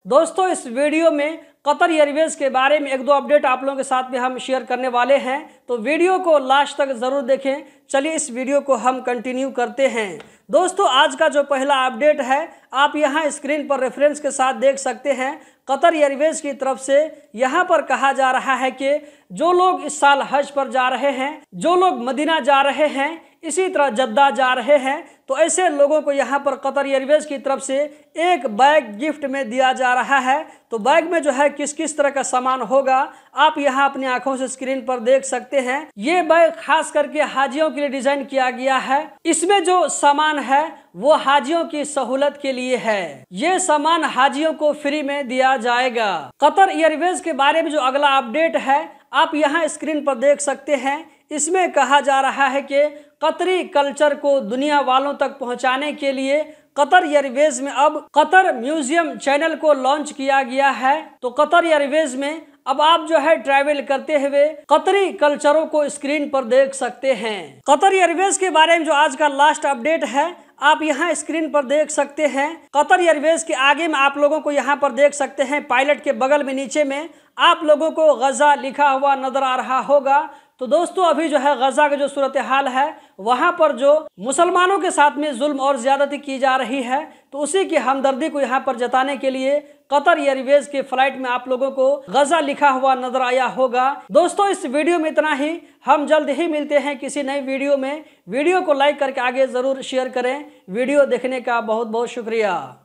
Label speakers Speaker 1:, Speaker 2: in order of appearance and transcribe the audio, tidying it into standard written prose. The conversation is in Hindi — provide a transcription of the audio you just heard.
Speaker 1: दोस्तों इस वीडियो में कतर एयरवेज के बारे में एक दो अपडेट आप लोगों के साथ में हम शेयर करने वाले हैं, तो वीडियो को लास्ट तक ज़रूर देखें। चलिए इस वीडियो को हम कंटिन्यू करते हैं। दोस्तों आज का जो पहला अपडेट है आप यहां स्क्रीन पर रेफरेंस के साथ देख सकते हैं। कतर एयरवेज की तरफ से यहां पर कहा जा रहा है कि जो लोग इस साल हज पर जा रहे हैं, जो लोग मदीना जा रहे हैं, इसी तरह जद्दा जा रहे हैं, तो ऐसे लोगों को यहाँ पर कतर एयरवेज की तरफ से एक बैग गिफ्ट में दिया जा रहा है। तो बैग में जो है किस किस तरह का सामान होगा आप यहाँ अपनी आंखों से स्क्रीन पर देख सकते हैं। ये बैग खास करके हाजियों के लिए डिजाइन किया गया है। इसमें जो सामान है वो हाजियों की सहूलत के लिए है। ये सामान हाजियों को फ्री में दिया जाएगा। कतर एयरवेज के बारे में जो अगला अपडेट है आप यहाँ स्क्रीन पर देख सकते हैं। इसमें कहा जा रहा है कि कतरी कल्चर को दुनिया वालों तक पहुंचाने के लिए कतर एयरवेज में अब कतर म्यूजियम चैनल को लॉन्च किया गया है। तो कतर एयरवेज में अब आप जो है ट्रैवल करते हुए कतरी कल्चरों को स्क्रीन पर देख सकते हैं। कतर एयरवेज के बारे में जो आज का लास्ट अपडेट है आप यहाँ स्क्रीन पर देख सकते हैं। कतर एयरवेज के आगे में आप लोगों को यहाँ पर देख सकते हैं, पायलट के बगल में नीचे में आप लोगों को गजा लिखा हुआ नजर आ रहा होगा। तो दोस्तों अभी जो है गजा का जो सूरत हाल है वहां पर जो मुसलमानों के साथ में जुल्म और ज्यादती की जा रही है, तो उसी की हमदर्दी को यहाँ पर जताने के लिए कतर एयरवेज के फ्लाइट में आप लोगों को गजा लिखा हुआ नजर आया होगा। दोस्तों इस वीडियो में इतना ही। हम जल्द ही मिलते हैं किसी नई वीडियो में। वीडियो को लाइक करके आगे जरूर शेयर करें। वीडियो देखने का बहुत बहुत शुक्रिया।